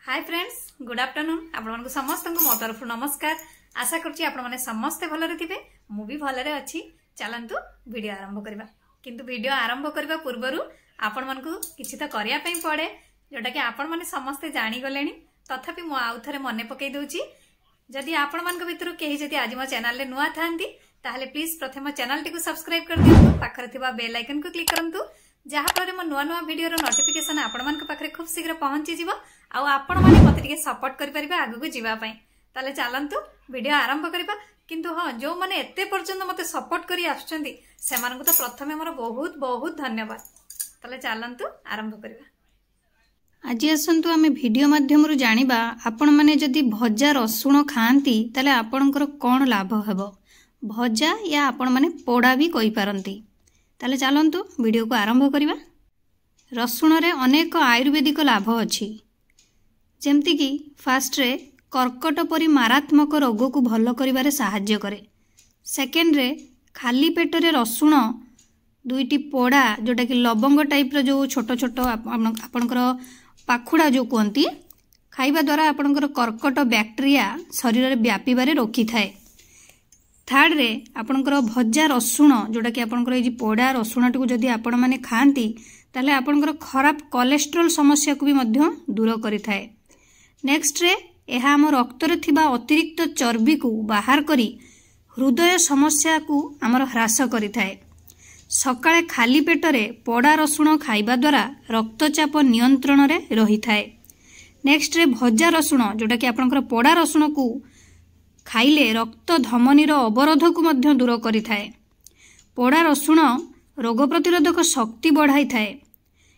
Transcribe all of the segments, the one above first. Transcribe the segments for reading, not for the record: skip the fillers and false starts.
Hi friends, good afternoon. आपण समस्त मो तरफ नमस्कार। आशा करछि आपण माने समस्त भलरे थिबे, मु भी भलरे अछि। चलंतु वीडियो आरंभ करबा। किंतु वीडियो आरंभ करबा पूर्वरु आपण मानकु किछि त करिया पई पड़े, जोटा कि आपण माने समस्त जानि गलेनी। तथापि मु आउ थरे मने पकई दोछि, जदि आपण मानक भितरु केही जदि आज मो चैनल ले नुआ थांती ताहले प्लीज प्रथम चैनल टी को सब्सक्राइब कर दियंतु, पाखरे थिबा बेल आइकन को क्लिक करंतु, जहा फल मो नुआ नुआ वीडियो रो नोटिफिकेशन आपण मानक पाखरे खूब शीघ्र पहुंची जिवो। आउ आपण माने मते टिके सपोर्ट करि परिबा आगु को जिवा पई। ताले चलंतु वीडियो आरंभ करिबा। किंतु हां, जो माने एते पर्यंत मते सपोर्ट करि आछंती सेमानकु तो प्रथमे मोर बहुत बहुत धन्यवाद। ताले चलंतु आरंभ करिबा। आज आसतु आम भिडियो माध्यम जानिबा आपण माने जदि भजा रसुण खाती ताले आपणकर कौन लाभ हेबो, भजा या आपण माने पोड़ा भी कहि पारंती। ताले चलंतु वीडियो को आरंभ करिबा। रसुण रे अनेक आयुर्वेदिक लाभ अछि, जेमति कि फास्ट रे कर्कट परि मारात्मक रोग को भल करिबारे सहाय्य करे। सेकेंड रे खाली पेट रे रसुण दुईटी पोड़ा जोटा कि लवंग टाइप रो जो छोट छोट आपणकर पाखुड़ा जो कहती खाइबा द्वारा आपणकर कर्कट बैक्टेरिया शरीर रे व्यापीबारे रोकी थाए। थर्ड रे आपणकर भजा रसुण जोटा कि आपणकर ए पोड़ा रसुण टी जदि आपण माने खाती ताले आपणकर खराब कोलेस्ट्रोल समस्या को भी मध्य दूर करि थाए। नेक्स्ट रे एहा हम रक्त रे थिबा अतिरिक्त चर्बी को बाहर करी हृदय समस्या को हमर ह्रास करि थाए। सकाळे खाली पेट रे पोड़ा रसुण खाइबा द्वारा रक्तचाप नियंत्रण रे रही थाए। नेक्स्ट रे भजा रसुण जोटा कि आपणकर पोड़ा रसुण को खाइले रक्त धमनी रो अवरोध को मध्य दूर करि थाए। पोड़ा रसुण रोग प्रतिरोधक शक्ति बढ़ाई थाए,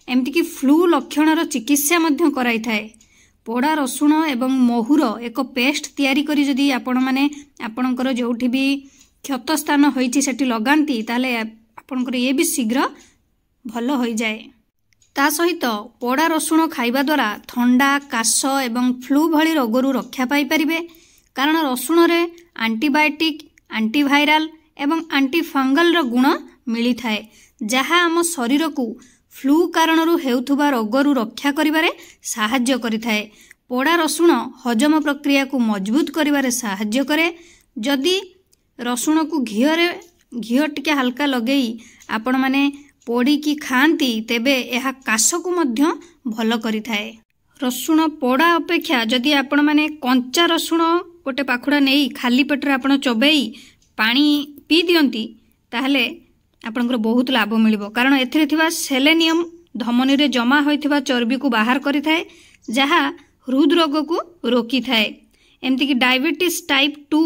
एमती कि फ्लू लक्षण रो चिकित्सा मध्य कराई थाए। पोड़ा रसुण एवं महुर एक पेस्ट तैयारी करी जदि आपण माने आपणकर जोठी भी क्षत स्थान होईची सेठी लगांती ताले आपणकर ये भी शीघ्र भल हो जाए। ता सहित पोड़ा रसुण खाइबा द्वारा थंडा, काश एवं फ्लू भली रोगरू रक्षा पाई परिबे, कारण रसुण रे एंटीबायोटिक, एंटीवायरल एवं एंटी फंगल रो गुण मिली थाए, जहा आम शरीर को फ्लू कारणरू हेउथुबा रोगरू रक्षा करिबारे सहाय्य करिथाए। पोड़ा रसुण हजम प्रक्रिया को मजबूत करिबारे सहाय्य करे। जदि रसुण को घी टिके हल्का लगेई आपण माने पोड़ी की खाती तेबे एहा काश को मध्य भल करिथाए। रसुण पोड़ा अपेक्षा जदि आपण माने कंचा रसुण गोटे पाखुड़ा नहीं खाली पेटरे आपण चोबेई पानी पी दियंती ताहले आपनकर बहुत लाभ मिलिबो, कारण एथिरे थिबा सेलेनियम धमनी रे जमा होइथिबा चर्बी को बाहर करि थाए, जहा हृदरोग को रोकी थाए। एमती कि डायबिटीज टाइप 2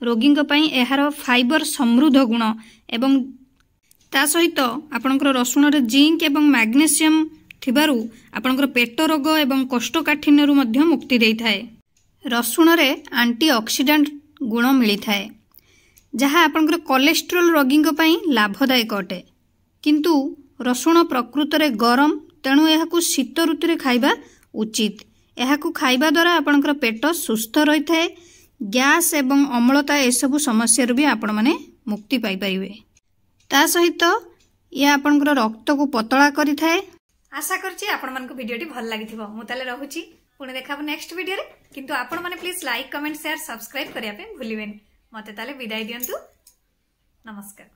रोगी पई एहार फाइबर समृद्ध गुण एवं ता सहित आपनकर रसुण रे जिंक एवं मैग्नीशियम थिबारु आपनकर पेट रोग एवं कोष्ठकाठिन्य मध्य मुक्ति देई थाए। रसुण रे एंटीऑक्सीडेंट गुण मिली थाए, जहाँ आपनकर कोलेस्ट्रोल रोगी पई लाभदायक अटे। किंतु रसुण प्रकृत रे गरम, तेणु एहाकु शीत ऋतु रे खाइबा उचित। एहाकु खाइबा द्वारा आपनकर पेट सुस्थ रही थाए, गैस एवं अम्लता एसबु समस्या भी आपण माने मुक्ति पाई परिबे। ता सहित या आपनकर रक्त को पतला करि थाए। आशा करछि आपण मानक वीडियोटी भल लागिथिबो। मु ताले रहुछि, पुणे देखाबो नेक्स्ट वीडियो रे। किंतु आपण माने please like, comment, share, subscribe करिया पे भूलिबेनी। मते ताले विदाय दियंतु। नमस्कार।